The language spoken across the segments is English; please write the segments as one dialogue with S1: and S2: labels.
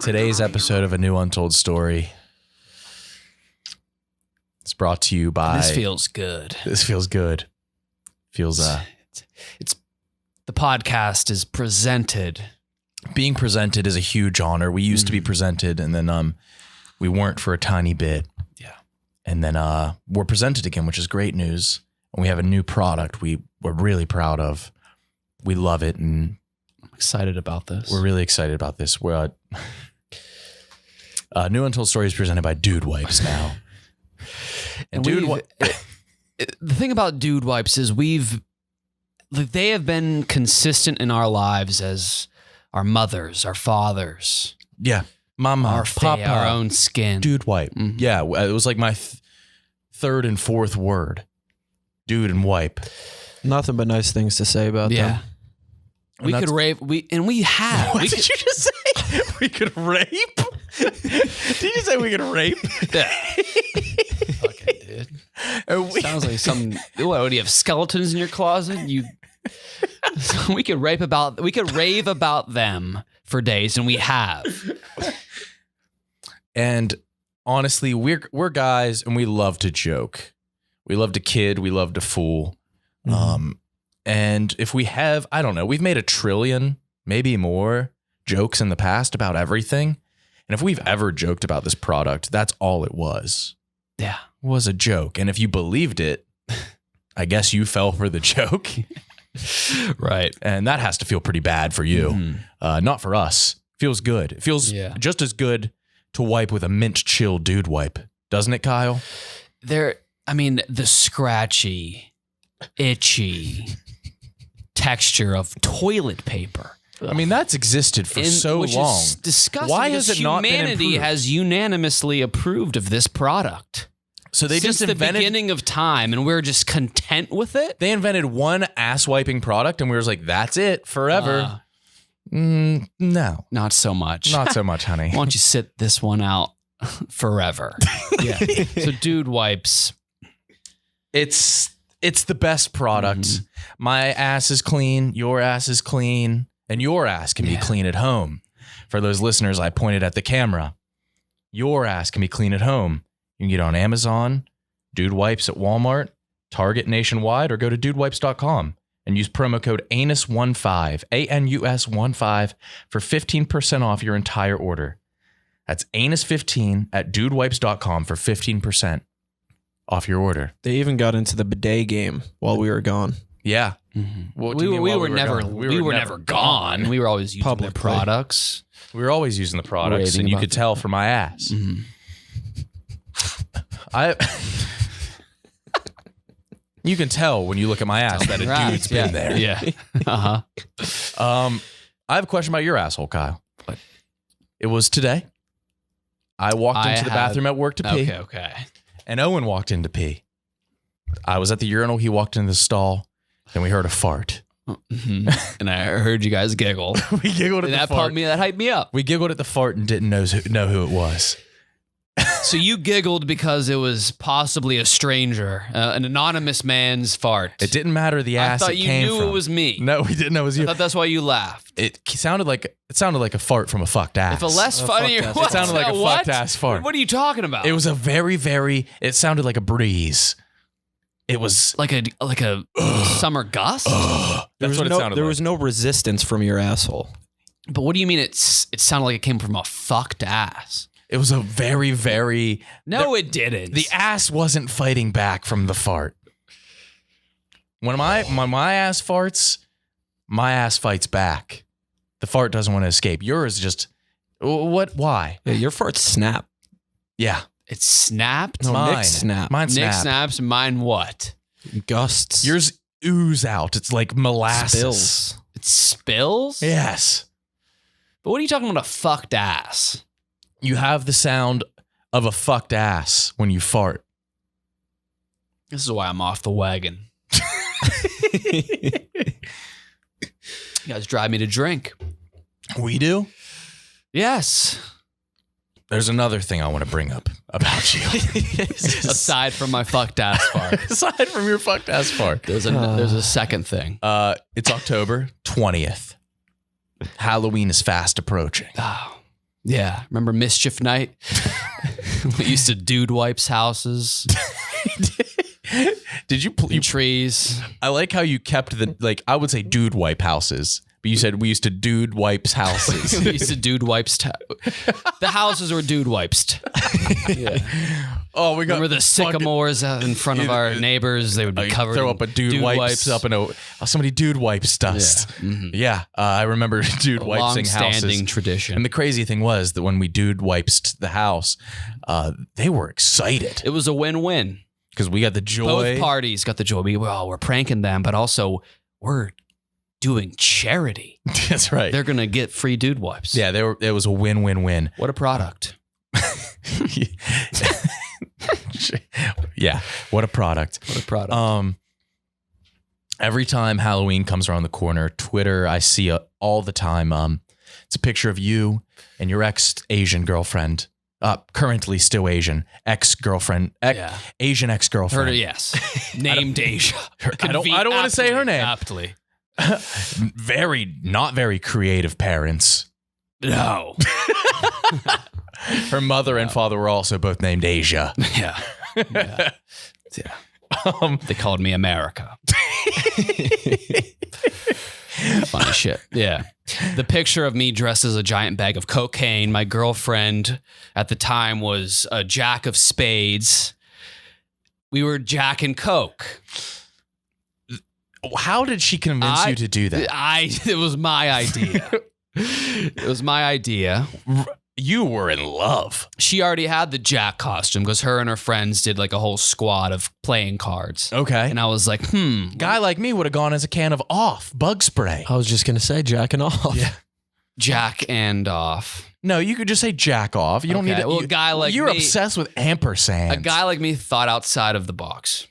S1: Today's episode of A New Untold Story is brought to you by...
S2: This feels good.
S1: This feels good. Feels...
S2: It's the podcast is presented.
S1: Being presented is a huge honor. We used to be presented, and then we weren't for a tiny bit.
S2: Yeah.
S1: And then we're presented again, which is great news. And we have a new product we're really proud of. We love it, and
S2: I'm excited about this.
S1: we're really excited about this. We're New Untold Story is presented by Dude Wipes now. And
S2: the thing about Dude Wipes is they have been consistent in our lives as our mothers, our fathers.
S1: Yeah. Mama,
S2: our
S1: Papa,
S2: our own skin.
S1: Dude Wipe.
S2: Mhm.
S1: Yeah, it was like my third and fourth word. Dude and wipe.
S3: Nothing but nice things to say about them.
S2: We could rape. We have.
S1: What did you just say? We could rape? Did you say we could rape?
S2: Yeah. Fucking dude. Sounds like some. What do you have? Skeletons in your closet? We could rave about them for days, and we have.
S1: And honestly, we're guys, and we love to joke. We love to kid. We love to fool. And if we have, I don't know, we've made 1 trillion, maybe more, jokes in the past about everything. And if we've ever joked about this product, that's all it was.
S2: Yeah.
S1: It was a joke. And if you believed it, I guess you fell for the joke.
S2: Right.
S1: And that has to feel pretty bad for you. Not for us. Feels good. It feels just as good to wipe with a mint chill dude wipe. Doesn't it, Kyle?
S2: The scratchy, itchy texture of toilet paper.
S1: I mean, that's existed for so
S2: which
S1: long.
S2: Is disgusting.
S1: Why has it not been
S2: humanity
S1: improved?
S2: has unanimously approved of this product.
S1: So they
S2: Since
S1: just invented
S2: the beginning of time, and we're just content with it.
S1: They invented one ass wiping product, and we were like, "That's it forever." No,
S2: Not so much.
S1: not so much, honey.
S2: Why don't you sit this one out forever? Yeah. So, Dude Wipes.
S1: It's the best product. My ass is clean. Your ass is clean, and your ass can be clean at home. For those listeners, I pointed at the camera. Your ass can be clean at home. You can get it on Amazon, Dude Wipes at Walmart, Target nationwide, or go to dudewipes.com and use promo code ANUS15, ANUS15 for 15% off your entire order. That's ANUS15 at dudewipes.com for 15% off your order.
S3: They even got into the bidet game while we were gone.
S1: Yeah. What do you mean
S2: We
S1: while
S2: were never
S1: gone?
S2: we were never gone. We were always using the
S3: Publicly.
S2: products.
S1: We were always using the products,
S2: Raving
S1: and you
S2: about
S1: could tell from my ass. You can tell when you look at my ass that a
S2: Right.
S1: dude's been there.
S2: Yeah. Uh-huh.
S1: I have a question about your asshole, Kyle. It was today. I walked into the bathroom at work to pee,
S2: Okay.
S1: and Owen walked in to pee. I was at the urinal. He walked into the stall, and we heard a fart.
S2: And I heard you guys giggle.
S1: We giggled at
S2: And
S1: the
S2: that
S1: fart.
S2: hyped me up.
S1: We giggled at the fart and didn't know who it was.
S2: So you giggled because it was possibly a stranger, an anonymous man's fart.
S1: It didn't matter the ass
S2: I thought
S1: it
S2: you
S1: came
S2: knew
S1: from.
S2: it was me.
S1: No, we didn't know it was
S2: I
S1: you.
S2: thought that's why you laughed.
S1: It sounded like a fart from a fucked ass.
S2: If a less funny,
S3: fucked ass.
S2: what?
S1: It sounded like a
S2: What?
S1: fucked ass fart.
S2: What are you talking about?
S1: It was a very. It sounded like a breeze. It was
S2: like a summer gust.
S1: That's what it sounded
S3: There
S1: like.
S3: was no resistance from your asshole.
S2: But what do you mean? It sounded like it came from a fucked ass.
S1: It was a very.
S2: No, it didn't.
S1: The ass wasn't fighting back from the fart. When my ass farts, my ass fights back. The fart doesn't want to escape. Yours just what? Why?
S3: Yeah, your farts snap.
S1: Yeah,
S2: it snapped.
S3: No,
S1: mine.
S3: Nick snap.
S1: Mine
S2: Nick
S1: snapped.
S2: snaps. Mine what?
S3: Gusts.
S1: Yours ooze out. It's like molasses.
S3: spills.
S2: It spills.
S1: Yes.
S2: But what are you talking about? A fucked ass.
S1: You have the sound of a fucked ass when you fart.
S2: This is why I'm off the wagon. You guys drive me to drink.
S1: We do?
S2: Yes.
S1: There's another thing I want to bring up about you.
S2: Aside from my fucked ass fart.
S1: Aside from your fucked ass fart.
S2: There's a second thing.
S1: It's October 20th. Halloween is fast approaching.
S2: Oh. Yeah. Remember Mischief Night? We used to dude wipes houses.
S1: Did you
S2: trees?
S1: I like how you kept I would say dude wipe houses, but you said we used to dude wipes houses.
S2: We used to dude wipes. The houses were dude wipes. Yeah.
S1: Oh, we got
S2: remember the sycamores out in front of our neighbors? They would be covered.
S1: Throw up a dude wipes up in somebody dude wipes dust. Yeah, yeah, I remember dude wipesing houses.
S2: Long-standing tradition.
S1: And the crazy thing was that when we dude wipes the house, they were excited.
S2: It was a win-win.
S1: Because we got the joy.
S2: Both parties got the joy. We're pranking them, but also we're doing charity.
S1: That's right.
S2: They're going to get free dude wipes.
S1: Yeah, it was a win-win-win.
S2: What a product.
S1: Yeah, what a product.
S2: What a product.
S1: Every time Halloween comes around the corner, Twitter, I see all the time. It's a picture of you and your ex-Asian girlfriend. Currently still Asian, ex-girlfriend, Asian ex-girlfriend.
S2: Yes. Named Asia.
S1: I don't want to say her name.
S2: Aptly.
S1: Not very creative parents.
S2: No.
S1: Her mother and father were also both named Asia.
S2: Yeah. Yeah. They called me America. Funny shit. Yeah. The picture of me dressed as a giant bag of cocaine. My girlfriend at the time was a jack of spades. We were Jack and Coke.
S1: How did she convince you to do that?
S2: It was my idea. It was my idea.
S1: You were in love.
S2: She already had the Jack costume because her and her friends did like a whole squad of playing cards.
S1: Okay.
S2: And I was like,
S1: Guy like me would have gone as a can of off bug spray.
S3: I was just going to say jacking off.
S1: Yeah.
S2: Jack and off.
S1: No, you could just say jack off. You don't need to.
S2: Well, a guy like
S1: you're
S2: me,
S1: obsessed with ampersand.
S2: A guy like me thought outside of the box.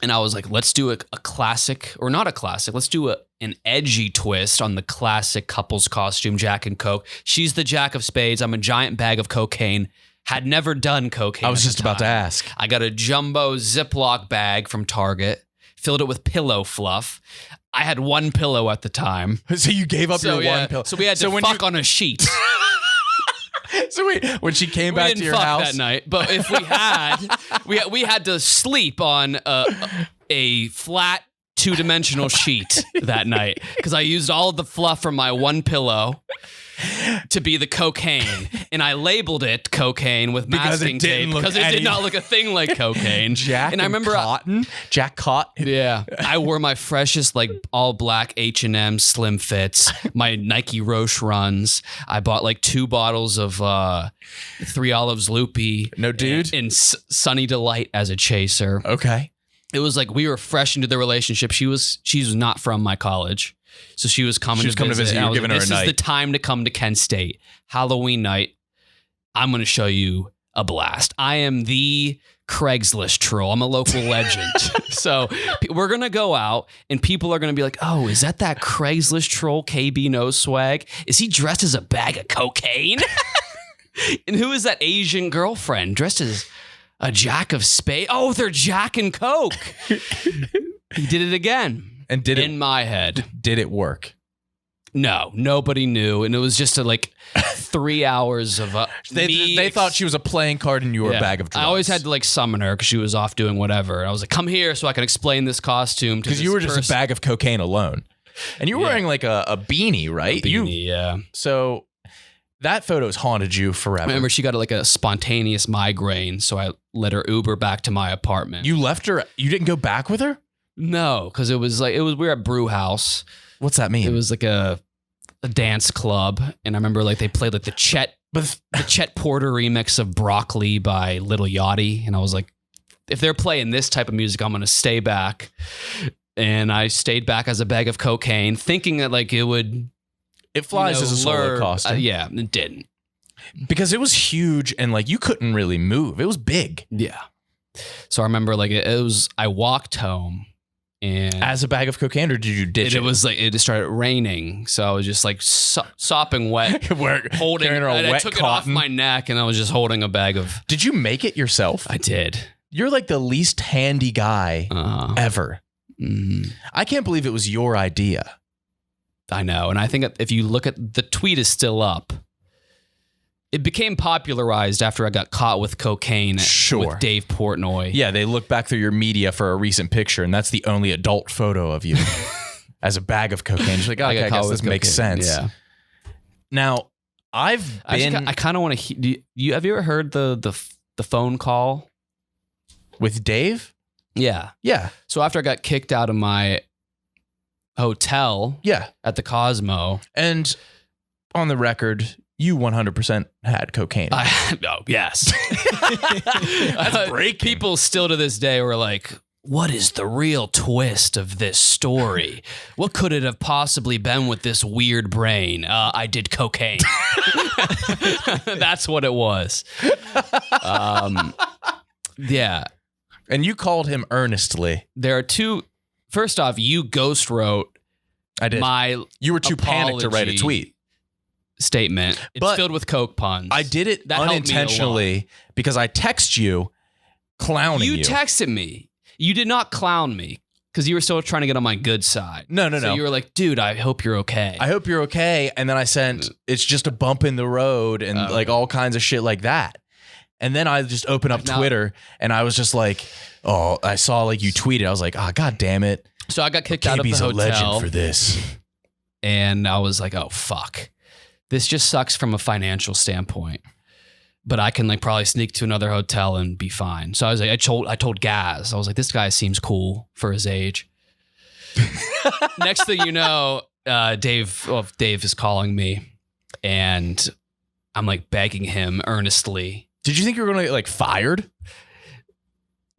S2: And I was like, let's do a classic, or not a classic. Let's do an edgy twist on the classic couple's costume, Jack and Coke. She's the Jack of Spades. I'm a giant bag of cocaine. Had never done cocaine.
S1: I was just about to ask.
S2: I got a jumbo Ziploc bag from Target, filled it with pillow fluff. I had one pillow at the time.
S1: So you gave up your one pillow.
S2: So we had to fuck on a sheet.
S1: So wait, when she came back to your house
S2: that night, but if we had, we had to sleep on a flat 2-dimensional sheet that night because I used all of the fluff from my one pillow to be the cocaine, and I labeled it cocaine with masking tape because it did not look a thing like cocaine.
S1: Jack
S2: and I remember
S1: Cotton. Jack Cotton.
S2: Yeah, I wore my freshest like all black H&M slim fits, my Nike Roche runs. I bought like 2 bottles of 3 Olives Loopy.
S1: No dude.
S2: And Sunny Delight as a chaser.
S1: Okay.
S2: It was like we were fresh into the relationship. She was not from my college. So she was coming to visit.
S1: You were giving her a night.
S2: This is the time to come to Kent State. Halloween night. I'm going to show you a blast. I am the Craigslist troll. I'm a local legend. So we're going to go out and people are going to be like, oh, is that Craigslist troll KB No Swag? Is he dressed as a bag of cocaine? And who is that Asian girlfriend dressed as a Jack of Spades? Oh, they're Jack and Coke. He did it again.
S1: And
S2: in my head.
S1: Did it work?
S2: No, nobody knew. And it was just 3 hours of
S1: they thought she was a playing card and you were a bag of drugs.
S2: I always had to summon her because she was off doing whatever. And I was like, come here so I can explain this costume to this
S1: because you were just a bag of cocaine alone. And you were wearing like a beanie, right?
S2: A beanie, yeah.
S1: So that photo's haunted you forever.
S2: I remember she got a spontaneous migraine, so I let her Uber back to my apartment.
S1: You left her? You didn't go back with her?
S2: No, because we were at Brew House.
S1: What's that mean?
S2: It was like a dance club, and I remember they played the Chet Porter remix of Broccoli by Lil Yachty, and I was like, if they're playing this type of music, I'm gonna stay back. And I stayed back as a bag of cocaine, thinking that it would.
S1: It flies as a solo costume.
S2: Yeah, it didn't.
S1: Because it was huge and you couldn't really move. It was big.
S2: Yeah. So I remember it was. I walked home. And
S1: as a bag of cocaine, or did you ditch it?
S2: It was it just started raining, so I was just sopping wet, holding. I took it off my neck, and I was just holding a bag of.
S1: Did you make it yourself?
S2: I did.
S1: You're the least handy guy ever.
S2: Mm-hmm.
S1: I can't believe it was your idea.
S2: I know, and I think if you look at the tweet is still up. it became popularized after I got caught with cocaine with Dave Portnoy.
S1: Yeah, they look back through your media for a recent picture, and that's the only adult photo of you as a bag of cocaine. She's like, okay, I guess this makes sense.
S2: Yeah.
S1: Now, I
S2: kind of want to. Have you ever heard the phone call
S1: with Dave?
S2: Yeah.
S1: Yeah.
S2: So after I got kicked out of my hotel, at the Cosmo,
S1: and on the record, you 100% had cocaine.
S2: Yes. That's breaking. People still to this day were like, what is the real twist of this story? What could it have possibly been with this weird brain? I did cocaine. That's what it was. Yeah.
S1: And you called him earnestly.
S2: There are two. First off, you ghost wrote.
S1: I did. You were too panicked to write a tweet.
S2: Statement. It's filled with coke puns.
S1: I did it unintentionally because I text you clowning you.
S2: You texted me. You did not clown me because you were still trying to get on my good side.
S1: No.
S2: So you were like, dude, I hope you're okay.
S1: I hope you're okay. And then I sent, it's just a bump in the road and like all kinds of shit like that. And then I just opened up Twitter and I was just like, oh, I saw like you tweeted. I was like, oh, God damn it.
S2: So I got kicked out of the hotel.
S1: KB's a legend for this.
S2: And I was like, oh, fuck. This just sucks from a financial standpoint. But I can like probably sneak to another hotel and be fine. So I was like, I told Gaz, I was like, this guy seems cool for his age. Next thing you know, Dave is calling me and I'm like begging him earnestly.
S1: Did you think you were going to get like fired?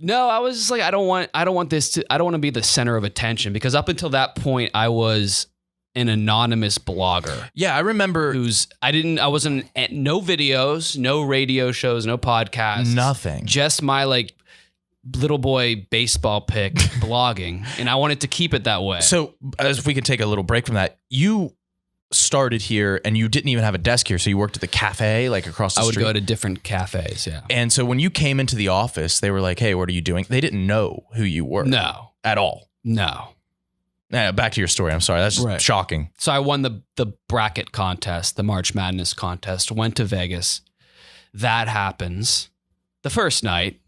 S2: No, I was just like, I don't want to be the center of attention because up until that point I was an anonymous blogger.
S1: Yeah, I remember
S2: I wasn't at no videos, no radio shows, no podcasts.
S1: Nothing.
S2: Just my like little boy baseball pick blogging. And I wanted to keep it that way.
S1: So as we could take a little break from that, you started here and you didn't even have a desk here. So you worked at the cafe like across the street.
S2: I would go to different cafes, yeah.
S1: And so when you came into the office, they were like, hey, what are you doing? They didn't know who you were.
S2: No.
S1: At all.
S2: No.
S1: Back to your story. I'm sorry. That's shocking.
S2: So I won the bracket contest, the March Madness contest, went to Vegas. That happens. The first night.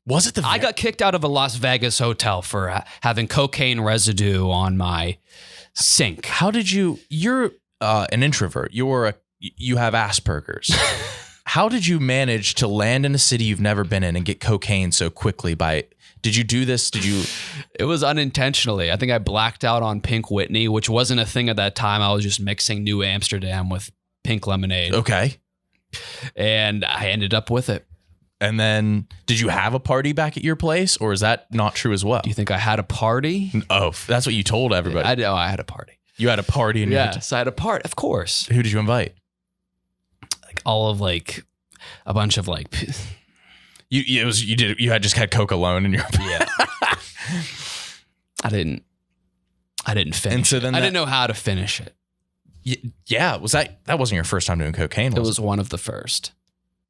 S1: Was it
S2: I got kicked out of a Las Vegas hotel for having cocaine residue on my sink.
S1: How did you're an introvert. You have Asperger's. How did you manage to land in a city you've never been in and get cocaine so quickly did you do this?
S2: It was unintentionally. I think I blacked out on Pink Whitney, which wasn't a thing at that time. I was just mixing New Amsterdam with pink lemonade.
S1: Okay.
S2: And I ended up with it.
S1: And then did you have a party back at your place or is that not true as well?
S2: Do you think I had a party?
S1: Oh, that's what you told everybody.
S2: I had a party.
S1: You had a party in
S2: Yes, I had a party. Of course.
S1: Who did you invite?
S2: Like all of like a bunch of like
S1: You had just had Coke alone in your
S2: yeah. I didn't finish. And so then I didn't know how to finish it.
S1: Yeah, that wasn't your first time doing cocaine?
S2: It was one of the first.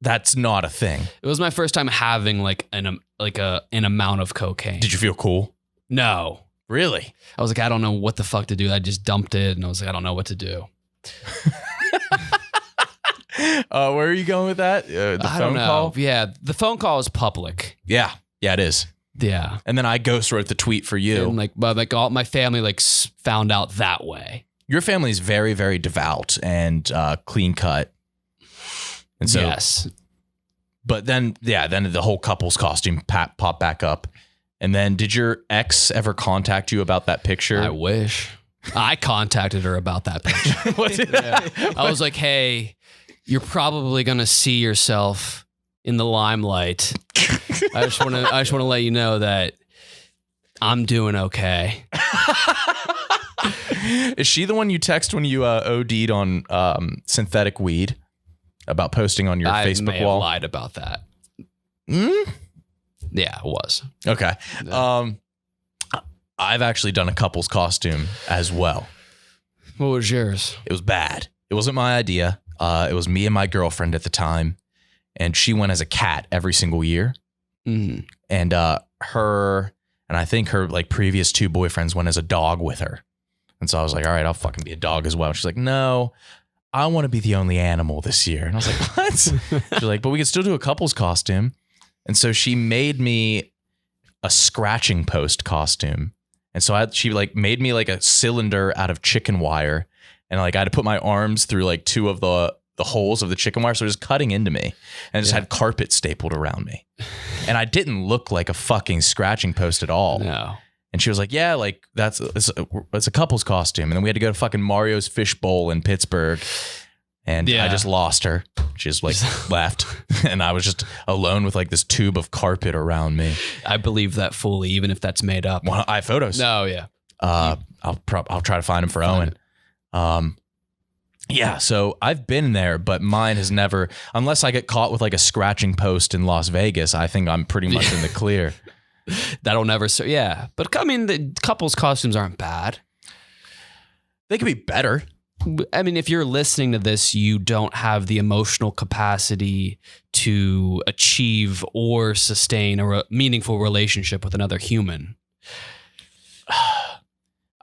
S1: That's not a thing.
S2: It was my first time having like an amount of cocaine.
S1: Did you feel cool?
S2: No.
S1: Really?
S2: I was like, I don't know what the fuck to do. I just dumped it and I was like, I don't know what to do.
S1: Where are you going with that?
S2: I don't know. Call? Yeah, the phone call is public.
S1: Yeah, it is.
S2: Yeah,
S1: and then I ghost wrote the tweet for you.
S2: And all my family found out that way.
S1: Your family is very, very devout and clean cut. And so,
S2: yes.
S1: But then the whole couple's costume popped back up. And then, did your ex ever contact you about that picture?
S2: I wish. I contacted her about that picture. I was like, hey. You're probably gonna see yourself in the limelight. I just want to let you know that I'm doing okay.
S1: Is she the one you text when you OD'd on synthetic weed about posting on your Facebook
S2: may
S1: wall?
S2: Have lied about that.
S1: Yeah,
S2: it was
S1: okay. I've actually done a couple's costume as well.
S2: What was yours?
S1: It was bad. It wasn't my idea. It was me and my girlfriend at the time, and she went as a cat every single year.
S2: Mm-hmm.
S1: And I think her like previous two boyfriends went as a dog with her. And so I was like, all right, I'll fucking be a dog as well. She's like, no, I want to be the only animal this year. And I was like, what? She's like, but we can still do a couple's costume. And so she made me a scratching post costume. And so she like made me like a cylinder out of chicken wire. And like I had to put my arms through like two of the holes of the chicken wire. So it was cutting into me and just had carpet stapled around me. And I didn't look like a fucking scratching post at all.
S2: No.
S1: And she was like, yeah, like it's a couple's costume. And then we had to go to fucking Mario's Fish Bowl in Pittsburgh. And I just lost her. She just like left. And I was just alone with like this tube of carpet around me.
S2: I believe that fully, even if that's made up.
S1: Well, I have photos.
S2: No, yeah.
S1: I'll try to find them for Owen. Yeah, so I've been there, but mine has never, unless I get caught with like a scratching post in Las Vegas, I think I'm pretty much in the clear.
S2: That'll never, yeah. But I mean, the couples' costumes aren't bad.
S1: They could be better.
S2: I mean, if you're listening to this, you don't have the emotional capacity to achieve or sustain a meaningful relationship with another human.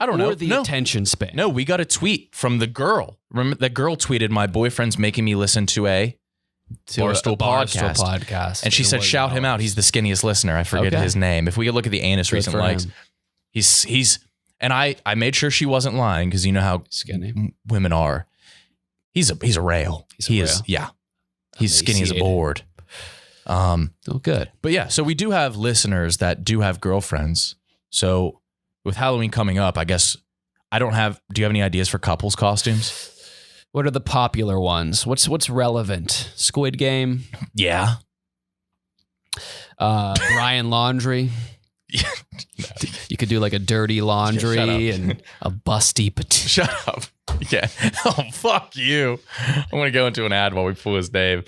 S1: I don't know.
S2: Or the attention span.
S1: No, we got a tweet from the girl. Remember, that girl tweeted, my boyfriend's making me listen to a Barstool podcast. And she said, shout him out. He's the skinniest listener. I forget his name. If we could look at the Anus recent likes, he's and I made sure she wasn't lying because you know how
S2: skinny
S1: women are. He's a rail. He's skinny as a board.
S2: Good.
S1: But yeah, so we do have listeners that do have girlfriends. So with Halloween coming up, I guess do you have any ideas for couples costumes?
S2: What are the popular ones? What's relevant? Squid Game?
S1: Yeah.
S2: Brian Laundry. You could do like a dirty laundry and a busty potato.
S1: Shut up. Yeah. Oh, fuck you. I'm going to go into an ad while we pull his name.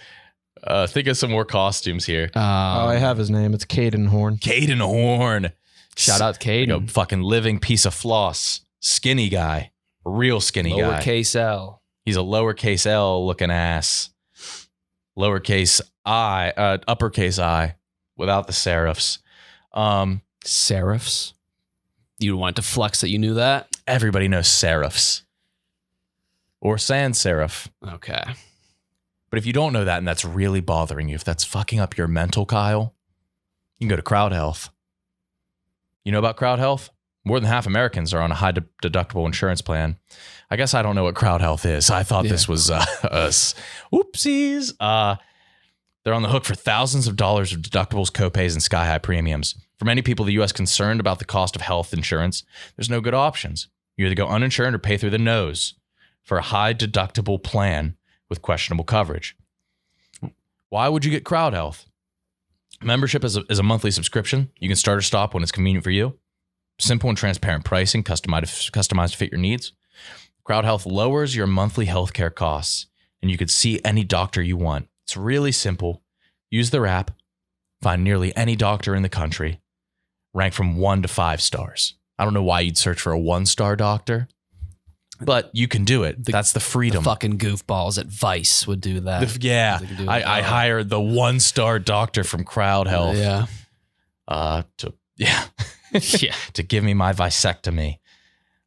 S1: Think of some more costumes here.
S3: I have his name. It's Caden Horn.
S1: Caden Horn.
S2: Shout out Caden.
S1: Like a fucking living piece of floss. Skinny guy. Real skinny guy.
S2: Lowercase L.
S1: He's a lowercase L looking ass. Lowercase I, uppercase I, without the serifs.
S2: Serifs? You want to flex that you knew that?
S1: Everybody knows serifs. Or sans serif.
S2: Okay.
S1: But if you don't know that and that's really bothering you, if that's fucking up your mental, Kyle, you can go to Crowd Health. You know about Crowd Health? More than half Americans are on a high deductible insurance plan. I guess I don't know what Crowd Health is. I thought this was us. Oopsies. They're on the hook for thousands of dollars of deductibles, copays, and sky-high premiums. For many people in the U.S. concerned about the cost of health insurance, there's no good options. You either go uninsured or pay through the nose for a high deductible plan with questionable coverage. Why would you get Crowd Health? Membership is a monthly subscription. You can start or stop when it's convenient for you. Simple and transparent pricing, customized to fit your needs. Crowd Health lowers your monthly healthcare costs, and you could see any doctor you want. It's really simple. Use their app, find nearly any doctor in the country, rank from 1 to 5 stars. I don't know why you'd search for a 1-star doctor, but you can do it. That's the freedom.
S2: The fucking goofballs at Vice would do that.
S1: I hired the 1-star doctor from Crowd Health. To give me my vasectomy.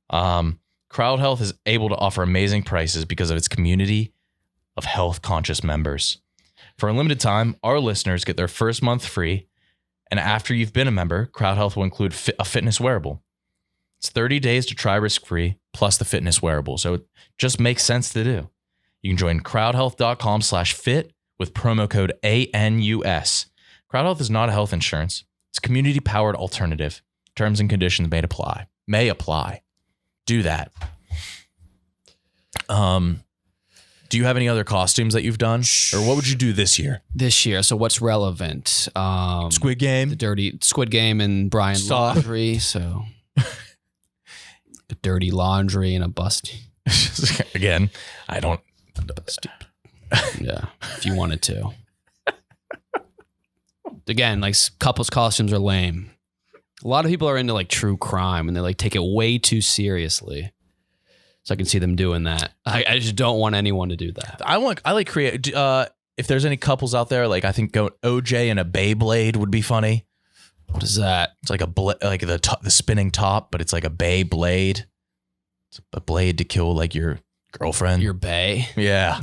S1: Crowd Health is able to offer amazing prices because of its community of health-conscious members. For a limited time, our listeners get their first month free, and after you've been a member, Crowd Health will include a fitness wearable. It's 30 days to try risk-free, plus the fitness wearable, so it just makes sense to do. You can join crowdhealth.com/fit with promo code ANUS. Crowd Health is not a health insurance. It's a community-powered alternative. Terms and conditions may apply. Do that. Do you have any other costumes that you've done? Or what would you do this year?
S2: This year. So what's relevant?
S1: Squid Game.
S2: The dirty Squid Game and Brian Laundry. So a dirty laundry and a busty.
S1: Again, I don't.
S2: Yeah, if you wanted to. Again, like couples costumes are lame. A lot of people are into like true crime and they like take it way too seriously. So I can see them doing that. I just don't want anyone to do that. I
S1: like create. If there's any couples out there, like I think going OJ and a Beyblade would be funny.
S2: What is that?
S1: It's like the spinning top, but it's like a Beyblade. It's a blade to kill like your Girlfriend.
S2: Your bae.
S1: Yeah.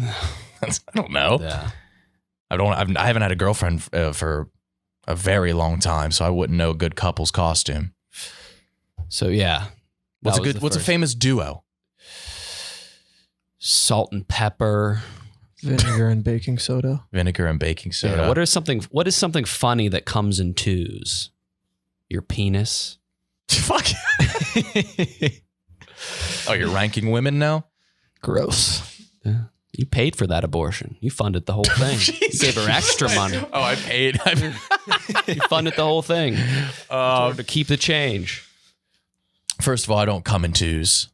S1: I don't know.
S2: Yeah.
S1: I haven't had a girlfriend for a very long time, so I wouldn't know a good couple's costume.
S2: So yeah.
S1: What's a famous duo?
S2: Salt and pepper.
S3: Vinegar and baking soda.
S1: Vinegar and baking soda.
S2: Yeah, what is something funny that comes in twos? Your penis.
S1: Fuck. Oh, you're ranking women now?
S3: Gross.
S2: Yeah. You paid for that abortion. You funded the whole thing. You gave her extra money.
S1: Oh, I paid.
S2: You funded the whole thing. To keep the change.
S1: First of all, I don't come in twos.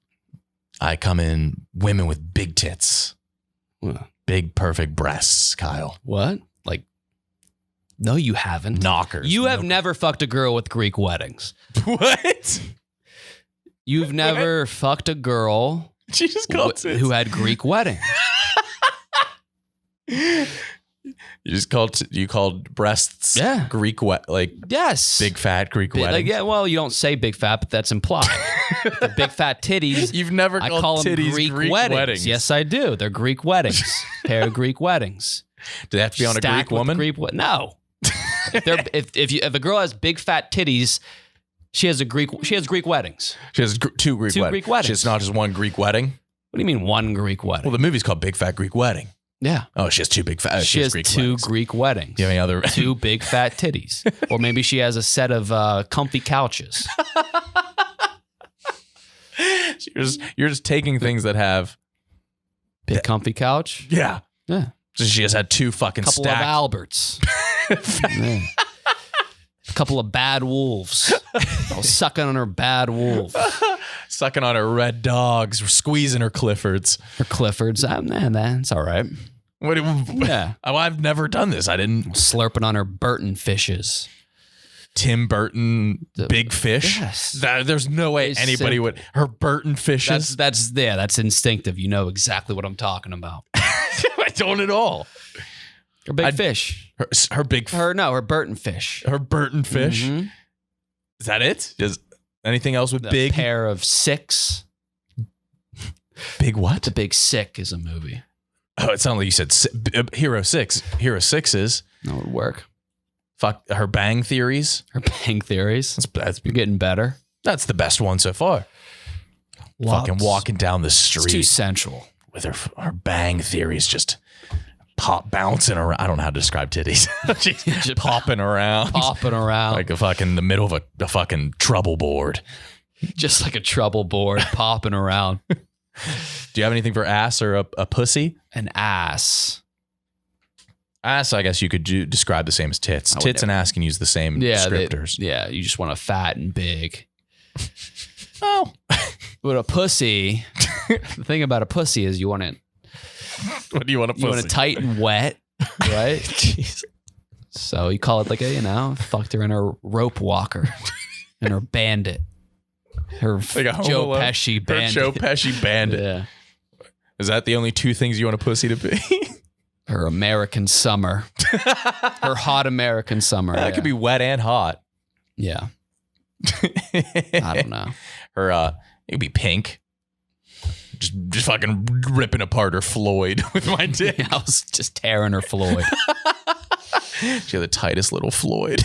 S1: I come in women with big tits.
S2: What?
S1: Big, perfect breasts, Kyle.
S2: What? Like, no, you haven't.
S1: Knockers.
S2: You have never fucked a girl with Greek weddings.
S1: What?
S2: You've never fucked a girl
S1: She just called tits.
S2: who had Greek weddings.
S1: You called breasts Greek
S2: Yes.
S1: big fat Greek weddings.
S2: Like, yeah, well, you don't say big fat, but that's implied. The big fat titties.
S1: You've never
S2: I
S1: called
S2: call them
S1: titties
S2: Greek weddings. Yes, I do. They're Greek weddings. Pair of Greek weddings.
S1: Do they have to be on a
S2: Stacked
S1: Greek woman?
S2: No. If a girl has big fat titties, she has Greek weddings.
S1: She has two Greek weddings. It's not just one Greek wedding.
S2: What do you mean one Greek wedding?
S1: Well, the movie's called Big Fat Greek Wedding.
S2: Yeah.
S1: Oh, she has two big fat.
S2: She has
S1: Greek
S2: two
S1: weddings.
S2: Greek weddings.
S1: Do you have any other?
S2: Two big fat titties. Or maybe she has a set of comfy couches.
S1: You're just taking things that have
S2: Big comfy couch.
S1: Yeah. So she has had two fucking
S2: Couple
S1: stacked.
S2: of Alberts. Yeah. A couple of bad wolves. Sucking on her bad wolf.
S1: Sucking on her red dogs, squeezing her Cliffords.
S2: Her Cliffords. Man, that's all right. Yeah.
S1: Oh, I've never done this. I didn't.
S2: Slurping on her Burton fishes.
S1: Tim Burton, big fish.
S2: Yes.
S1: There's no way
S2: It's
S1: anybody would. Her Burton fishes.
S2: That's instinctive. You know exactly what I'm talking about.
S1: I don't at all.
S2: Her big fish.
S1: Her big.
S2: Her Burton fish.
S1: Her Burton fish.
S2: Mhm.
S1: Is that it? Does anything else with
S2: The
S1: big?
S2: pair of six.
S1: Big what?
S2: The Big Sick is a movie.
S1: Oh, it sounded like you said Hero 6. Hero 6 is.
S2: That would work.
S1: Fuck her bang theories.
S2: Her Bang Theories.
S1: That's
S2: You're getting better.
S1: the best one so far. Fucking walking down the
S2: It's too
S1: street
S2: sensual.
S1: with her bang theories just bouncing around. I don't know how to describe titties. She's popping around.
S2: Popping around.
S1: Like a fucking the middle of a fucking trouble board.
S2: Just like a trouble board popping around.
S1: Do you have anything for ass or a pussy?
S2: An ass.
S1: Ass, I guess you could describe the same as tits. Tits and ass can use the same descriptors.
S2: You just want a fat and big.
S1: Oh.
S2: But a pussy, the thing about a pussy is you want it.
S1: What do you want a pussy?
S2: You want it tight and wet, right?
S1: Jeez.
S2: So you call it like fucked her in her rope walker, and her bandit, her
S1: Like a Home
S2: Joe
S1: Alone?
S2: Pesci
S1: Her
S2: bandit.
S1: Joe Pesci bandit.
S2: Yeah,
S1: Is that the only two things you want a pussy to be?
S2: her American summer, her hot American summer.
S1: That could be wet and hot.
S2: Yeah, I don't know.
S1: Her it could be pink. Just fucking ripping apart her Floyd with my dick.
S2: I was just tearing her Floyd.
S1: She had the tightest little Floyd.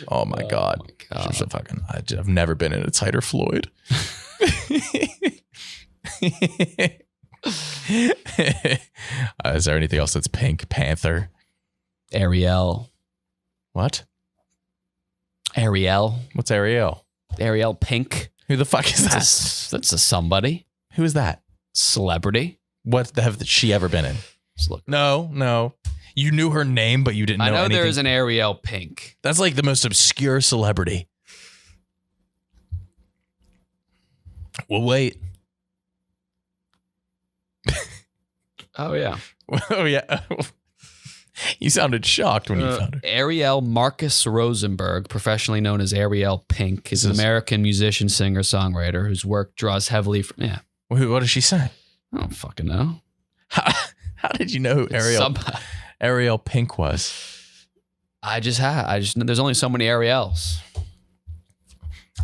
S1: Oh my god. She's a fucking. I've never been in a tighter Floyd. Is there anything else that's pink? Panther.
S2: Ariel.
S1: What?
S2: Ariel.
S1: What's Ariel?
S2: Ariel Pink.
S1: Who the fuck is that?
S2: That's a somebody.
S1: Who is that?
S2: Celebrity.
S1: What have she ever been in?
S2: Just look.
S1: No. You knew her name, but you didn't know anything.
S2: I know there is an Ariel Pink.
S1: That's like the most obscure celebrity. We'll wait.
S2: Oh, yeah.
S1: Oh, yeah. You sounded shocked when you found her.
S2: Ariel Marcus Rosenberg, professionally known as Ariel Pink, is an American musician, singer, songwriter whose work draws heavily from. Yeah.
S1: What does she say?
S2: I don't fucking know.
S1: How did you know who Ariel Pink was?
S2: I just there's only so many Ariels.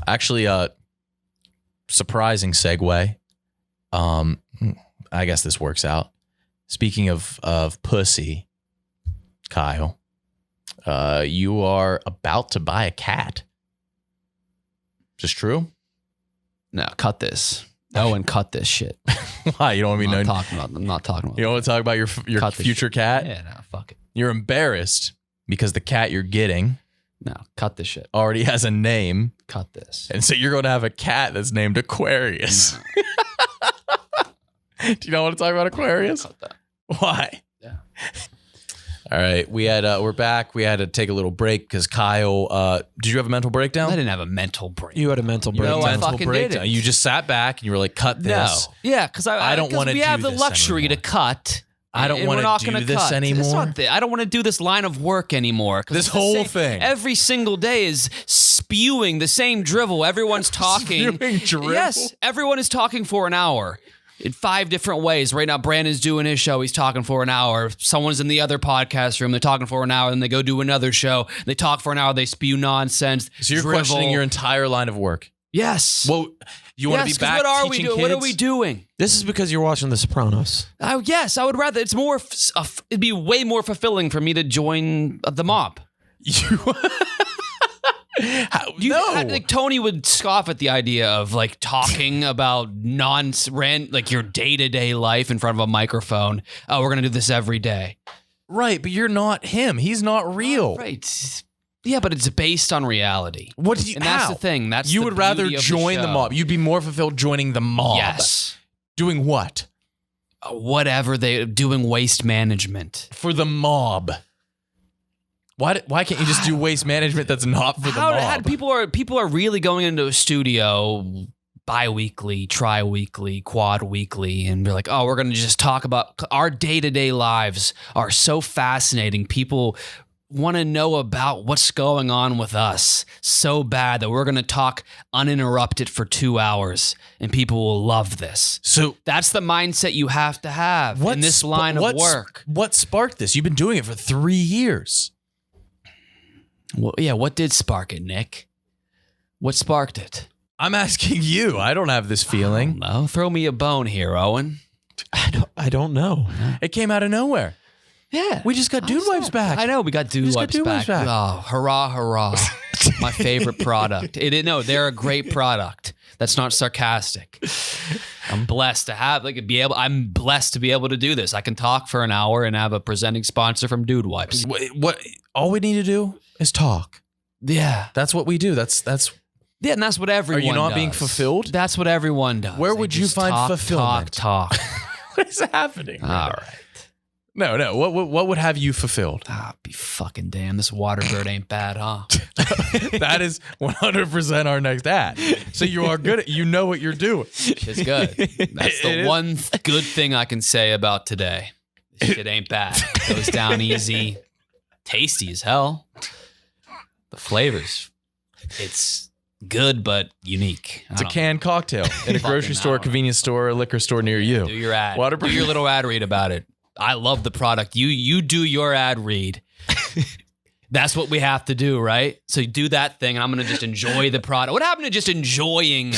S1: Actually, surprising segue. I guess this works out. Speaking of pussy, Kyle, you are about to buy a cat. Is this true?
S2: No, cut this. Owen, cut this shit.
S1: Why? You don't want to be known?
S2: I'm not talking about
S1: You don't want to talk about your future cat?
S2: Yeah, no, fuck it.
S1: You're embarrassed because the cat you're getting
S2: No, cut this shit.
S1: already has a name.
S2: Cut this.
S1: And so you're going to have a cat that's named Aquarius.
S2: No.
S1: Do you not want to talk about Aquarius?
S2: Cut that.
S1: Why?
S2: Yeah.
S1: All right. We're back. We had to take a little break because Kyle, did you have a mental breakdown?
S2: I didn't have a mental break.
S3: You had a mental break.
S2: No, I
S1: mental
S2: fucking
S1: breakdown.
S2: didn't.
S1: You just sat back and you were like, cut this.
S2: No. Yeah, because
S1: I don't wanna
S2: We
S1: do
S2: have the
S1: this
S2: luxury
S1: anymore.
S2: to cut.
S1: I don't
S2: and
S1: wanna
S2: we're not
S1: do
S2: gonna
S1: this
S2: cut.
S1: anymore.
S2: It's not I don't want to do this line of work anymore. 'Cause
S1: This
S2: it's the
S1: whole
S2: same-
S1: thing.
S2: Every single day is spewing the same drivel. Everyone's talking.
S1: Spewing drivel?
S2: Yes, everyone is talking for an hour. In 5 different ways. Right now, Brandon's doing his show. He's talking for an hour. Someone's in the other podcast room. They're talking for an hour. Then they go do another show. They talk for an hour. They spew nonsense.
S1: So you're
S2: drivel.
S1: questioning your entire line of work.
S2: Yes.
S1: Well, you want to
S2: Yes,
S1: be
S2: 'cause
S1: back
S2: what are we
S1: teaching
S2: doing?
S1: kids?
S2: What are we doing?
S3: This is because you're watching The Sopranos.
S2: Yes, I would rather. It's more. It'd be way more fulfilling for me to join the mob.
S1: You...
S2: Like Tony would scoff at the idea of like talking about like your day-to-day life in front of a microphone. Oh, we're gonna do this every day.
S1: Right, but you're not him. He's not real.
S2: Right. Yeah, but it's based on reality.
S1: What do you?
S2: And that's
S1: how?
S2: the thing. That's
S1: You
S2: the
S1: would rather
S2: beauty of
S1: join the
S2: show.
S1: mob. You'd be more fulfilled joining the mob.
S2: Yes.
S1: Doing what?
S2: Whatever they doing waste management.
S1: For the mob. Why can't you just do waste management that's not for the mob?
S2: People are really going into a studio bi-weekly, tri-weekly, quad-weekly, and be like, oh, we're going to just talk about our day-to-day lives are so fascinating. People want to know about what's going on with us so bad that we're going to talk uninterrupted for 2 hours, and people will love this.
S1: So
S2: That's the mindset you have to have in this line of work.
S1: What sparked this? You've been doing it for 3 years.
S2: Well, yeah, what did spark it, Nick? What sparked it?
S1: I'm asking you. I don't have this feeling.
S2: No, throw me a bone here, Owen.
S3: I don't know.
S1: It came out of nowhere.
S2: Yeah.
S1: We just got Dude Wipes back.
S2: I know, we got Dude
S1: just got
S2: Wipes
S1: Dude
S2: back.
S1: Wipes back.
S2: Oh, hurrah, hurrah. My favorite product. No, they're a great product. That's not sarcastic. I'm blessed to have I'm blessed to be able to do this. I can talk for an hour and have a presenting sponsor from Dude Wipes.
S1: What? All we need to do is talk.
S2: Yeah.
S1: That's what we do. That's.
S2: Yeah, and that's what everyone
S1: Are you not
S2: does.
S1: being fulfilled?
S2: That's what everyone does.
S1: Where
S2: They
S1: would you
S2: just
S1: find
S2: talk,
S1: fulfillment?
S2: Talk.
S1: What is happening?
S2: All right.
S1: No. What would have you fulfilled?
S2: Ah, be fucking damn. This Waterbird ain't bad, huh?
S1: That is 100% our next ad. So you are good at, you know what you're doing.
S2: It's good. That's the one good thing I can say about today. This shit ain't bad. Goes down easy. Tasty as hell. The flavors. It's good, but unique.
S1: It's a canned cocktail in a grocery store, convenience store, or liquor store near you.
S2: Do your ad.
S1: Waterbird.
S2: Do your little ad read about it. I love the product. You do your ad read. That's what we have to do, right? So you do that thing, and I'm gonna just enjoy the product. What happened to just enjoying,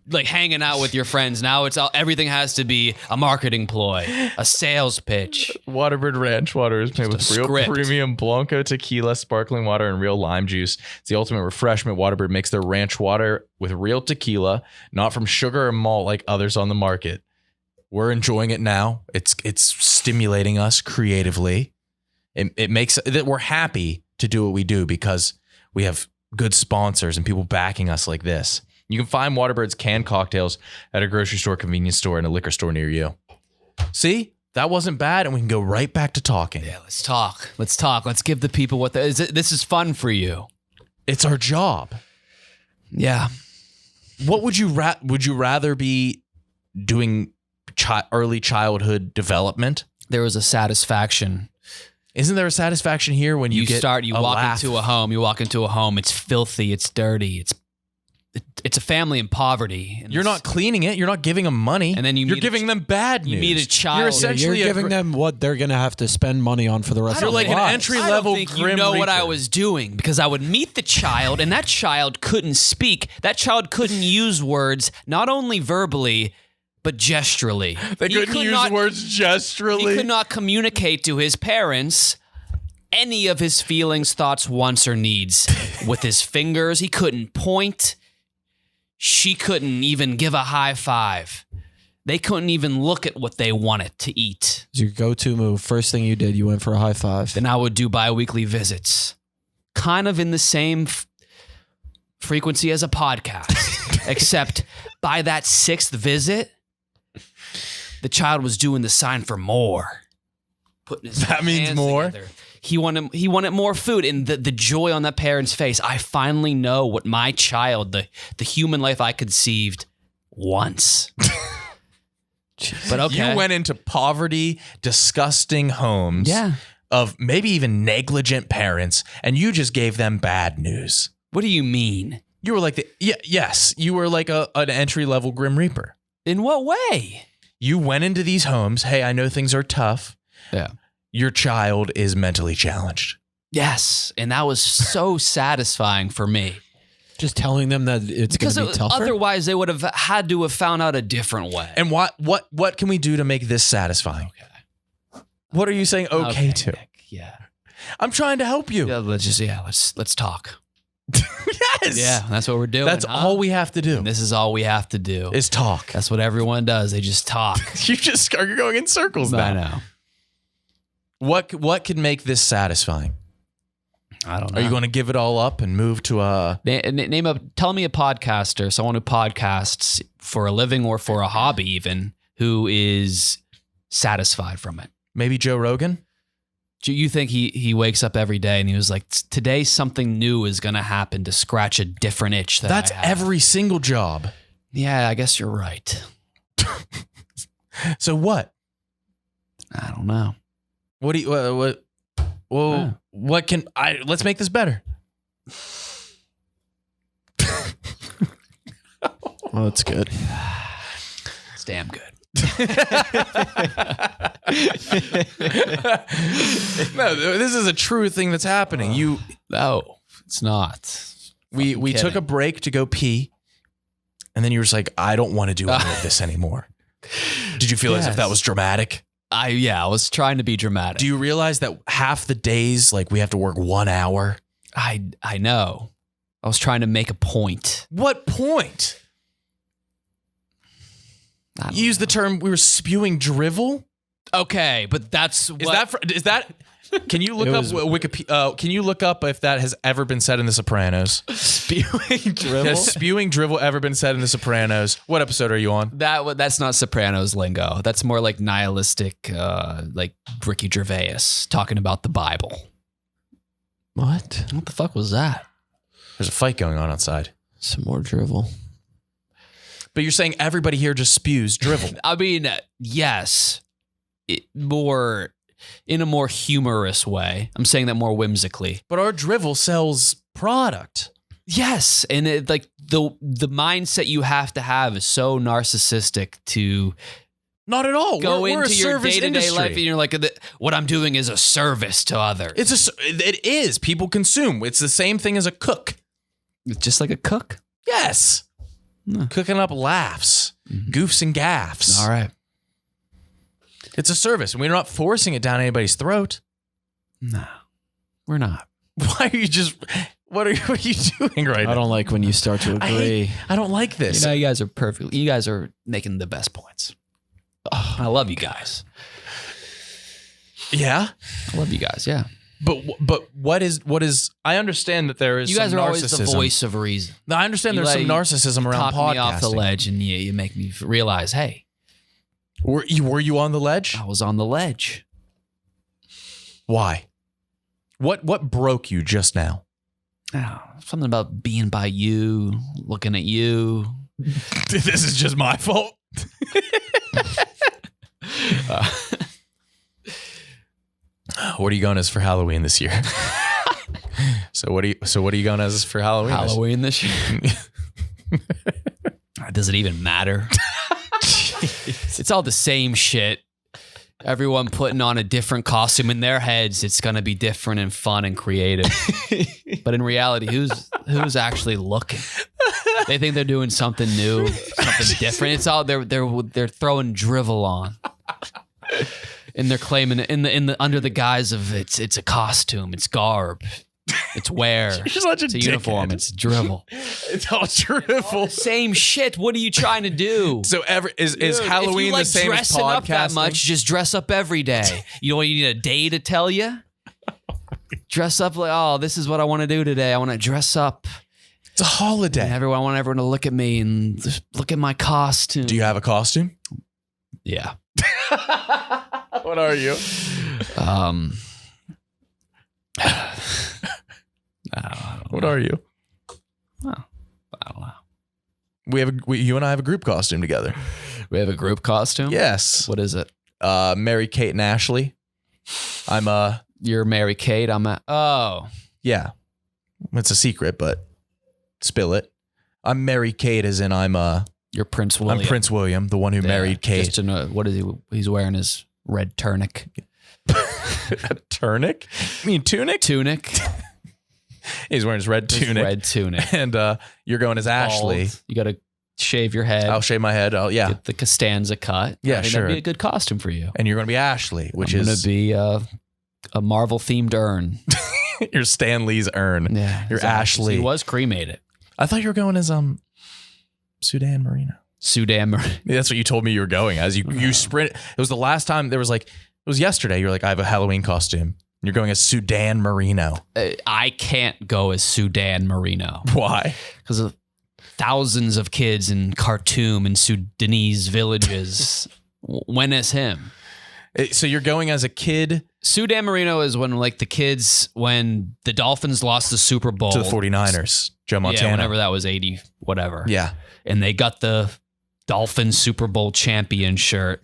S2: like hanging out with your friends? Now everything has to be a marketing ploy, a sales pitch.
S1: Waterbird Ranch water is made with
S2: Just a
S1: real
S2: script.
S1: premium Blanco tequila, sparkling water, and real lime juice. It's the ultimate refreshment. Waterbird makes their ranch water with real tequila, not from sugar or malt like others on the market. We're enjoying it now. It's stimulating us creatively. It makes that we're happy to do what we do because we have good sponsors and people backing us like this. You can find Waterbird's canned cocktails at a grocery store, convenience store, and a liquor store near you. See? That wasn't bad, and we can go right back to talking.
S2: Yeah, let's talk. Let's give the people what this is fun for you.
S1: It's our job.
S2: Yeah.
S1: What would you rather be doing early childhood development?
S2: There was a satisfaction.
S1: Isn't there a satisfaction here when you
S2: walk into a home, it's filthy, it's dirty, it's a family in poverty. And
S1: You're not cleaning it. You're not giving them money.
S2: And then you're
S1: giving them bad news.
S2: You meet a child.
S1: You're
S3: You're
S1: essentially
S3: giving them what they're going to have to spend money on for the rest
S1: You're
S3: of
S1: like
S3: their
S1: an
S3: lives.
S1: entry-level
S2: I don't think you
S1: Grim
S2: know what I
S1: Reaper.
S2: was doing, because I would meet the child, and that child couldn't speak. That child couldn't use words, not only verbally, but gesturally.
S1: They
S2: He
S1: couldn't
S2: could
S1: use
S2: not-
S1: words gesturally.
S2: He could not communicate to his parents any of his feelings, thoughts, wants, or needs with his fingers. He couldn't point. She couldn't even give a high five. They couldn't even look at what they wanted to eat.
S3: It's your go-to move. First thing you did, you went for a high five.
S2: Then I would do bi-weekly visits, kind of in the same frequency as a podcast, except by that 6th visit, the child was doing the sign for more. Putting his
S1: That means
S2: hands
S1: more?
S2: together. He wanted more food, and the joy on that parent's face. I finally know what my child, the human life I conceived, wants. But okay,
S1: You went into poverty, disgusting homes
S2: yeah.
S1: of maybe even negligent parents, and you just gave them bad news.
S2: What do you mean?
S1: You were like yes, you were like an entry-level Grim Reaper.
S2: In what way?
S1: You went into these homes. Hey, I know things are tough.
S2: Yeah.
S1: Your child is mentally challenged.
S2: Yes, and that was so satisfying for me.
S3: Just telling them that it's going
S2: Because
S3: to be tougher.
S2: otherwise they would have had to have found out a different way.
S1: And what can we do to make this satisfying?
S2: Okay.
S1: What are you saying okay to?
S2: Nick, yeah.
S1: I'm trying to help you.
S2: Yeah, let's talk.
S1: Yes.
S2: Yeah, that's what we're doing.
S1: That's
S2: huh?
S1: all we have to do
S2: And this is all we have to do.
S1: is talk.
S2: That's what everyone does. They just talk.
S1: You just are going in circles now.
S2: I know.
S1: What could make this satisfying?
S2: I don't know.
S1: Are you going to give it all up and move to a?
S2: Tell me a podcaster, someone who podcasts for a living or for a hobby even, who is satisfied from it.
S1: Maybe Joe Rogan?
S2: Do you think he wakes up every day and he was like, today something new is going to happen to scratch a different itch that
S1: That's
S2: I have?
S1: every single job.
S2: Yeah, I guess you're right.
S1: So what?
S2: I don't know.
S1: What do you what? Well,
S2: Yeah.
S1: what can I? Let's make this better.
S3: Oh, that's good.
S2: It's damn good.
S1: No, this is a true thing that's happening.
S2: No, it's not.
S1: We
S2: fucking
S1: took a
S2: kidding.
S1: break to go pee, and then you were just like, I don't want to do any of this anymore. Did you feel as if that
S2: Yes.
S1: was dramatic?
S2: I was trying to be dramatic.
S1: Do you realize that half the days, like we have to work 1 hour?
S2: I know. I was trying to make a point.
S1: What point?
S2: I don't
S1: You used the term we were spewing drivel.
S2: Okay, but that's what.
S1: Is that? Can you look
S3: It
S1: up
S3: was-
S1: Wikipedia? Can you look up if that has ever been said in The Sopranos?
S3: Spewing drivel.
S1: Has spewing drivel ever been said in The Sopranos? What episode are you on?
S2: That's not Sopranos lingo. That's more like nihilistic, like Ricky Gervais talking about the Bible.
S3: What?
S2: What the fuck was that?
S1: There's a fight going on outside.
S3: Some more drivel.
S1: But you're saying everybody here just spews drivel.
S2: I mean, yes, more in a more humorous way. I'm saying that more whimsically.
S1: But our drivel sells product.
S2: Yes, and like the mindset you have to have is so narcissistic to
S1: Not at all.
S2: go
S1: we're
S2: into
S1: a
S2: your
S1: service
S2: day-to-day
S1: industry.
S2: life and you're like, what I'm doing is a service to others.
S1: It is. People consume. It's the same thing as a cook.
S2: It's just like a cook.
S1: Yes.
S2: No.
S1: Cooking up laughs, goofs and gaffs.
S2: All right.
S1: It's a service, and we're not forcing it down anybody's throat.
S2: No, we're not.
S1: Why are you just? What are you doing right now?
S3: I don't like when you start to agree.
S1: I don't like this.
S2: You guys are perfect. You guys are making the best points. Oh, I love you guys.
S1: Yeah,
S2: I love you guys. Yeah.
S1: but what is? I understand that there is.
S2: You guys
S1: some
S2: are always the
S1: narcissism.
S2: voice of reason.
S1: No, I understand
S2: You
S1: there's some
S2: let-
S1: narcissism around
S2: Talk me off the
S1: podcasting.
S2: ledge and you make me realize, hey,
S1: Were you on the ledge?
S2: I was on the ledge.
S1: Why? What broke you just now?
S2: Oh, something about being by you, looking at you.
S1: This is just my fault. What are you going as for Halloween this year? So what are you going as for Halloween?
S2: Halloween this year. Does it even matter? It's all the same shit. Everyone putting on a different costume in their heads. It's going to be different and fun and creative. But in reality, who's actually looking? They think they're doing something new, something different. It's all they're throwing drivel on. And they're claiming in the under the guise of it's a costume, it's garb, it's wear,
S1: You're such a
S2: it's a
S1: dickhead.
S2: uniform, it's drivel.
S1: It's all drivel.
S2: Same shit. What are you trying to do?
S1: So is
S2: Dude,
S1: Halloween
S2: if you like
S1: the same as
S2: dressing up that
S1: podcasting?
S2: much, just dress up every day. You know what, you need a day to tell you? Dress up like, oh, this is what I want to do today. I want to dress up.
S1: It's a holiday.
S2: And I want everyone to look at me and just look at my costume.
S1: Do you have a costume?
S2: Yeah.
S1: What are you? What are you?
S2: I don't know.
S1: You and I have a group costume together.
S2: We have a group costume?
S1: Yes.
S2: What is it?
S1: Mary Kate and Ashley.
S2: You're Mary Kate.
S1: Yeah. It's a secret, but spill it. I'm Mary Kate, as in
S2: You're Prince William.
S1: I'm Prince William, the one who married Kate.
S2: Just to know, what is he? He's wearing his red tunic.
S1: A tunic? You mean tunic?
S2: Tunic.
S1: He's wearing his red tunic.
S2: Red tunic.
S1: And you're going as Ashley.
S2: Bald. You got to shave your head.
S1: I'll shave my head.
S2: Get the Costanza cut.
S1: Yeah,
S2: I mean,
S1: sure.
S2: That'd be a good costume for you.
S1: And you're going to be Ashley, which
S2: I'm
S1: is
S2: going to be a Marvel themed urn.
S1: your Stan Lee's urn.
S2: Yeah,
S1: You're
S2: exactly.
S1: Ashley.
S2: He was cremated.
S1: I thought you were going as Sudan Marino.
S2: Sudan Marino.
S1: That's what you told me you were going as. You sprint. It was the last time there was it was yesterday. You're like, I have a Halloween costume. You're going as Sudan Marino.
S2: I can't go as Sudan Marino
S1: Why?
S2: because of thousands of kids in Khartoum and Sudanese villages went as him.
S1: So you're going as a kid
S2: Sudan Marino is when when the Dolphins lost the Super Bowl
S1: to the 49ers, Joe Montana.
S2: Yeah, whenever that was 80, whatever.
S1: Yeah.
S2: And they got the Dolphins Super Bowl champion shirt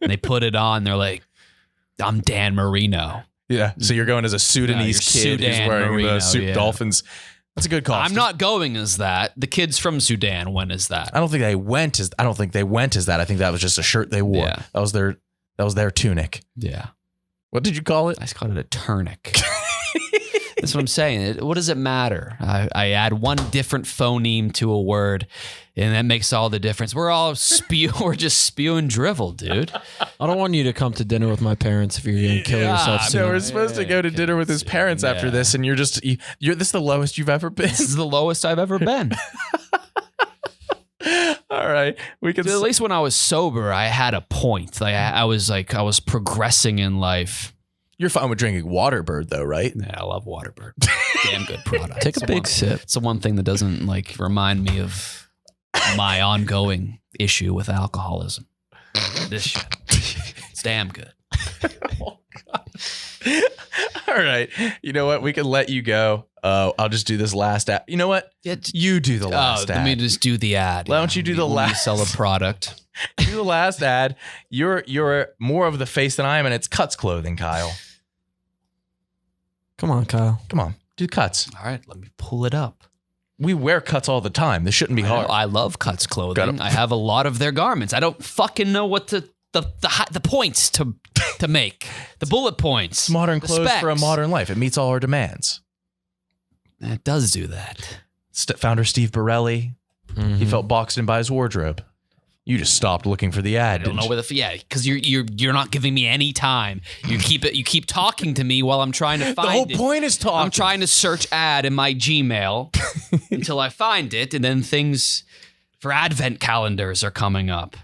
S2: and they put it on. They're like, I'm Dan Marino.
S1: Yeah. So you're going as a Sudanese kid who's
S2: Sudan
S1: wearing
S2: Marino,
S1: the Dolphins. That's a good costume.
S2: I'm not going as that. The kids from Sudan went as that.
S1: I don't think they went as that. I think that was just a shirt they wore.
S2: Yeah.
S1: That was their tunic.
S2: Yeah.
S1: What did you call it?
S2: I just called it a tunic. That's what I'm saying. What does it matter? I add one different phoneme to a word, and that makes all the difference. We're just spewing drivel, dude.
S3: I don't want you to come to dinner with my parents if you're going to kill yourself
S2: Yeah,
S3: soon.
S1: So we're supposed to go to dinner with his parents after this, and you're this is the lowest you've ever been.
S2: This is the lowest I've ever been.
S1: All right, we can.
S2: At least when I was sober, I had a point. I was progressing in life.
S1: You're fine with drinking Waterbird, though, right?
S2: Yeah, I love Waterbird. Damn good product.
S3: Take a big sip.
S2: It's the one thing that doesn't remind me of my ongoing issue with alcoholism. This shit. It's damn good.
S1: Oh, God. All right. You know what? We can let you go. I'll just do this last ad. You know what?
S2: Yeah,
S1: You do the last ad.
S2: Let me just do the ad.
S1: Why don't you do the
S2: When you
S1: last-
S2: sell a product?
S1: Do the last ad. You're more of the face than I am, and it's Cuts clothing, Kyle.
S3: Come on, Kyle.
S1: Come on, do Cuts.
S2: All right, let me pull it up.
S1: We wear Cuts all the time. This shouldn't be hard.
S2: I love Cuts clothing.
S1: Got it.
S2: I have a lot of their garments. I don't fucking know what the points to make. The bullet points.
S1: It's modern
S2: the
S1: clothes for a
S2: specs.
S1: modern life. It meets all our demands.
S2: It does do that.
S1: Founder Steve Borelli,
S3: Mm-hmm.
S1: he felt boxed in by his wardrobe. You just stopped looking for the ad.
S2: I don't know
S1: didn't you?
S2: where because you're not giving me any time. You keep talking to me while I'm trying to find
S1: The whole
S2: it.
S1: point is talking.
S2: I'm trying to search ad in my Gmail until I find it, and then things for advent calendars are coming up.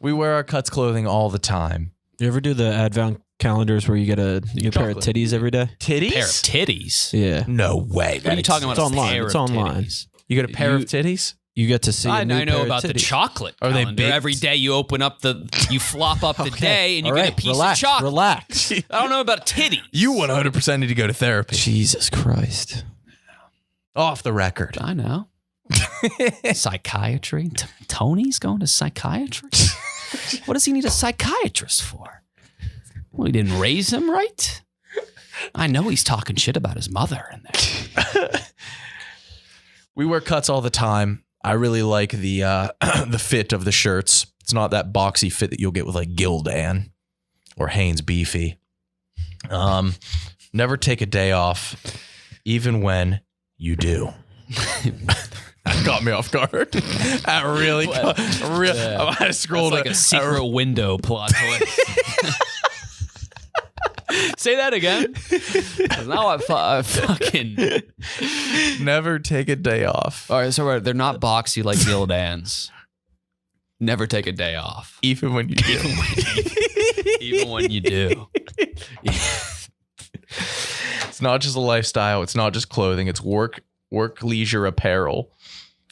S1: We wear our Cuts clothing all the time.
S3: You ever do the advent calendars where you get a pair of
S1: Chocolate.
S3: titties every day?
S1: Titties?
S2: Pair of titties.
S3: Yeah.
S1: No way.
S2: What are you talking about?
S3: It's
S2: a
S3: online.
S2: pair
S3: It's
S2: of
S3: online.
S2: titties?
S1: You get a pair
S3: You-
S1: of titties?
S3: You get to see
S2: I
S3: a new
S2: know
S3: pair
S2: about
S3: of
S2: the
S3: titties.
S2: chocolate
S1: Are they
S2: calendar.
S1: baked?
S2: Every day you open up you flop up the day and you
S3: All
S2: get
S3: right,
S2: a piece
S3: relax,
S2: of chocolate.
S3: Relax.
S2: I don't know about titties.
S1: You 100% need to go to therapy.
S3: Jesus Christ.
S1: Off the record.
S2: I know. Psychiatry. Tony's going to psychiatry? What does he need a psychiatrist for? Well, he didn't raise him right. I know he's talking shit about his mother in there.
S1: We wear cuts all the time. I really like the the fit of the shirts. It's not that boxy fit that you'll get with like Gildan or Hanes Beefy. Never take a day off, even when you do. That got me off guard. That really, I had to scroll
S2: That's like a secret window plot twist. Say that again. Now I fucking
S1: never take a day off.
S2: All right, so they're not boxy like Gildans. Never take a day off,
S1: even when you do.
S2: Even when you do.
S1: It's not just a lifestyle. It's not just clothing. It's work leisure apparel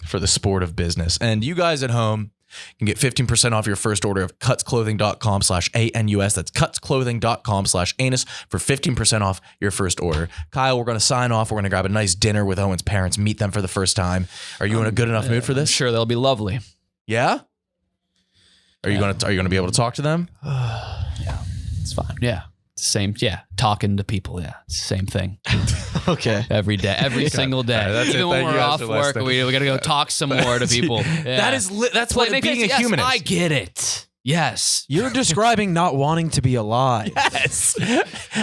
S1: for the sport of business. And you guys at home can get 15% off your first order of cutsclothing.com/ANUS. That's cutsclothing.com/anus for 15% off your first order. Kyle, we're going to sign off. We're going to grab a nice dinner with Owen's parents, meet them for the first time. Are you in a good enough mood for this?
S2: I'm sure they'll be lovely.
S1: Yeah? Are you going to be able to talk to them?
S2: Yeah, it's fine. Yeah. Same, talking to people, it's the same thing.
S3: Okay.
S2: Every day, every single day.
S1: Right, that's
S2: Even
S1: it.
S2: when
S1: Thank
S2: we're
S1: you guys
S2: off
S1: for
S2: work,
S1: listening.
S2: we got to go talk some more to people. Yeah.
S1: That's what being a human is.
S2: I get it. Yes.
S3: You're describing not wanting to be alive.
S1: Yes.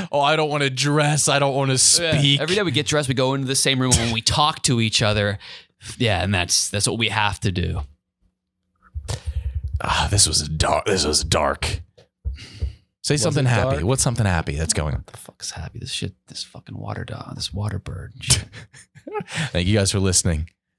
S1: Oh, I don't want to dress. I don't want to speak.
S2: Every day we get dressed, we go into the same room and we talk to each other. Yeah, and that's what we have to do.
S1: This was dark. Say something happy.
S3: dark?
S1: What's something happy that's going on?
S2: What the fuck's happy? This fucking Waterbird. Shit.
S1: Thank you guys for listening.